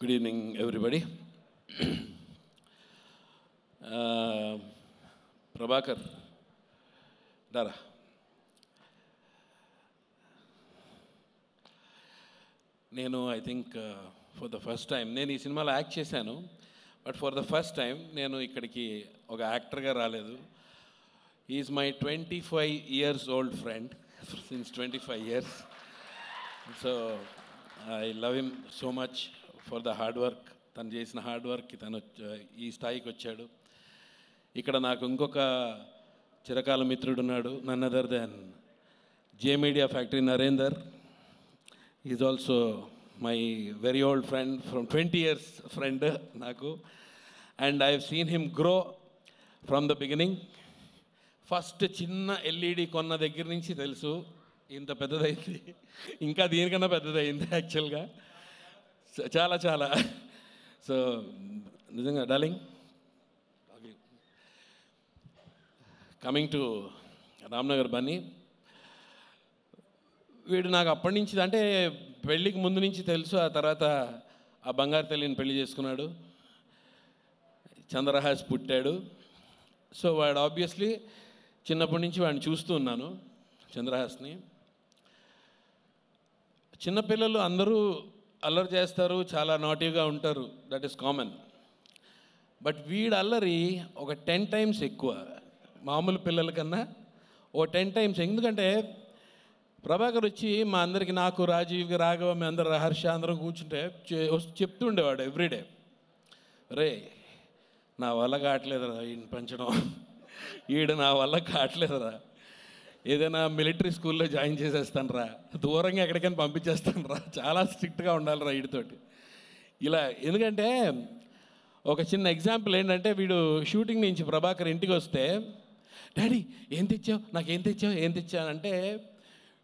Good evening, everybody. Prabhakar, Dara. I think for the first time, నేను ఈ సినిమాలో act చేశాను. But for the first time నేను ఇక్కడికి ఒక యాక్టర్గా రాలేదు. Is my 25 years old friend since 25 years. So I love him so much for the hard work. తను చేసిన హార్డ్ వర్క్కి తను ఈ స్థాయికి వచ్చాడు. ఇక్కడ నాకు ఇంకొక చిరకాల మిత్రుడు ఉన్నాడు, none other than J Media Factory Narender. Is also my very old friend from 20 years friend నాకు. And I have seen him grow from the beginning. First చిన్న ఎల్ఈడి కొన్న దగ్గర నుంచి తెలుసు ఇంత పెద్దదైంది, ఇంకా దీనికన్నా పెద్దదైంది యాక్చువల్గా. చాలా చాలా సో నిజంగా darling. Coming to Ramnagar Bunny, వీడు నాకు అప్పటి నుంచి అంటే పెళ్ళికి ముందు నుంచి తెలుసు. ఆ తర్వాత ఆ బంగారు తల్లిని పెళ్లి చేసుకున్నాడు, చంద్రహాస్ పుట్టాడు. సో వాడు ఆబ్వియస్లీ చిన్నప్పటి నుంచి వాడిని చూస్తూ ఉన్నాను, చంద్రహాస్ని. చిన్నపిల్లలు అందరూ అల్లరి చేస్తారు, చాలా నాటీగా ఉంటారు, దట్ ఈస్ కామన్. బట్ వీడు అల్లరి ఒక 10 times ఎక్కువ మామూలు పిల్లల కన్నా, ఓ 10 times. ఎందుకంటే ప్రభాకర్ వచ్చి మా అందరికి, నాకు, రాజీవ్, రాఘవ, మీ అందరు, హర్ష అందరం కూర్చుంటే చెప్తూ ఉండేవాడు ఎవ్రీడే, రే నా వల్ల కావట్లేదురా ఈయన పెంచడం, ఈడు నా వల్ల కావట్లేదురా, ఏదైనా మిలిటరీ స్కూల్లో జాయిన్ చేసేస్తాను రా, దూరంగా ఎక్కడికైనా పంపించేస్తాను రా, చాలా స్ట్రిక్ట్గా ఉండాలిరా వీడితోటి ఇలా. ఎందుకంటే ఒక చిన్న ఎగ్జాంపుల్ ఏంటంటే, వీడు షూటింగ్ నుంచి ప్రభాకర్ ఇంటికి వస్తే, డాడీ ఏం తెచ్చావు, నాకేం తెచ్చావు, ఏం తెచ్చావు అంటే,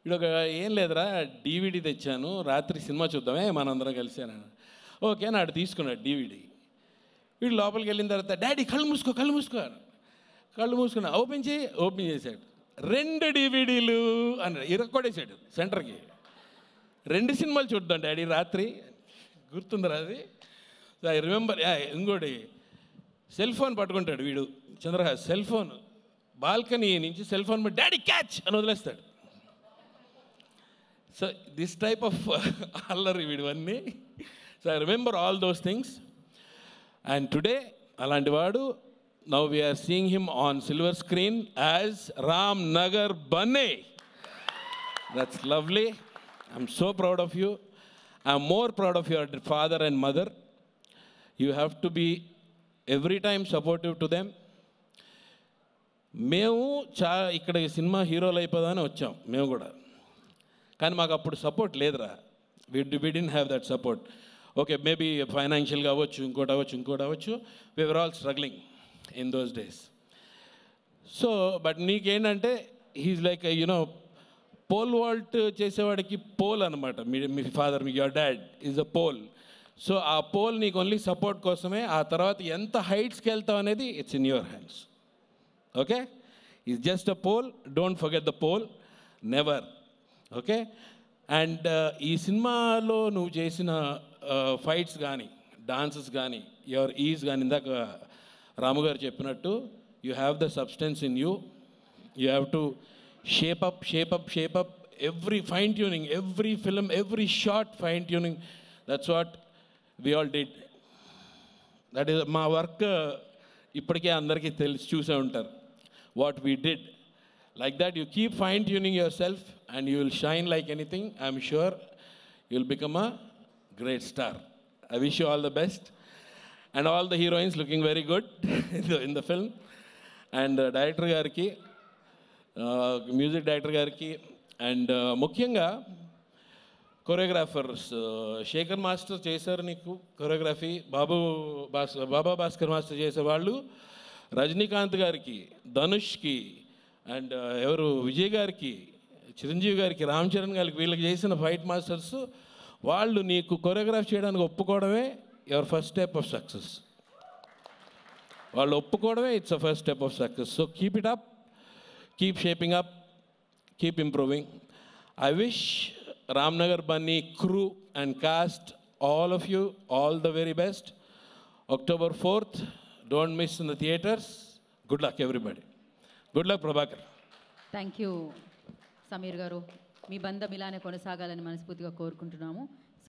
వీడు ఒక ఏం లేదురా DVD తెచ్చాను, రాత్రి సినిమా చూద్దామే మనందరం కలిసాను. ఓకే నాడు తీసుకున్నాడు DVD. వీడు లోపలికి వెళ్ళిన తర్వాత, డాడీ కళ్ళు మూసుకో కళ్ళు మూసుకో, కళ్ళు మూసుకున్నా, ఓపెన్ చేయి, ఓపెన్ చేశాడు. 2 DVDలు అని ఇరక్కొడేసాడు సెంటర్కి. 2 సినిమాలు చూద్దాం డాడీ రాత్రి, గుర్తుందిరా అది. I remember. ఇంకోటి సెల్ ఫోన్ పట్టుకుంటాడు వీడు, చంద్రహాస్ సెల్ ఫోన్ బాల్కనీ నుంచి సెల్ ఫోన్ డాడీ క్యాచ్ అని వదిలేస్తాడు. సో దిస్ టైప్ ఆఫ్ అల్లరి వీడివన్నీ. So I remember all those things. And today అలాంటి వాడు, now we are seeing him on silver screen as Ramnagar Bunny. That's lovely. I'm so proud of you. I'm more proud of your father and mother. You have to be every time supportive to them. మేము ఇక్కడ cinema హీరోలు అయిపోదామని వచ్చాం మేము కూడా, కానీ మాకు అప్పుడు support లేదురా. we didn't have that support. Okay maybe ఫైనాన్షియల్గా అవ్వచ్చు, ఇంకోటి అవ్వచ్చు. we were all struggling in those days. So but నీకేంటంటే హీజ్ లైక్ పోల్ వాల్ట్ చేసేవాడికి పోల్ అనమాట. మీ father, your dad is a pole. So ఆ పోల్ నీకు ఓన్లీ సపోర్ట్ కోసమే. ఆ తర్వాత ఎంత హైట్స్కి వెళ్తావు అనేది it's in your hands. Okay, is just a pole, don't forget the pole, never. Okay. And ఈ సినిమాలో నువ్వు చేసిన ఫైట్స్ కానీ, డాన్సెస్ కానీ, యువర్ ఈజ్ కానీ, ఇందాక రాము గారు చెప్పినట్టు, you have the substance in you. You have to shape up every fine tuning, every film, every short fine tuning. That's what we all did. That is మా work. ఇప్పటికే అందరికీ చూసే ఉంటారు what we did. Like that you keep fine tuning yourself and you will shine like anything. I'm sure you will become a great star. I wish you all the best. And all the heroines looking very good in the film. And director గారికి, music director గారికి, and ముఖ్యంగా choreographers, Shekhar master చేశారు నీకు choreography, బాబా Bhaskar master చేసేవాళ్ళు, రజనీకాంత్ గారికి, ధనుష్కి, and ఎవరు విజయ్ గారికి, చిరంజీవి గారికి, రామ్ చరణ్ గారికి, వీళ్ళకి చేసిన ఫైట్ మాస్టర్స్. వాళ్ళు నీకు కొరియోగ్రాఫ్ చేయడానికి ఒప్పుకోవడమే your first step of success. వాళ్ళు ఒప్పుకోవడమే it's a first step of success. So keep it up, keep shaping up, keep improving. I wish Ramnagar Bunny crew and cast all of you all the very best. October 4th, don't miss in the theaters. Good luck, everybody. Good luck, Prabhakar. Thank you Sameer గారు. మీ బంధం ఇలానే కొనసాగాలని మనస్ఫూర్తిగా కోరుకుంటున్నాము.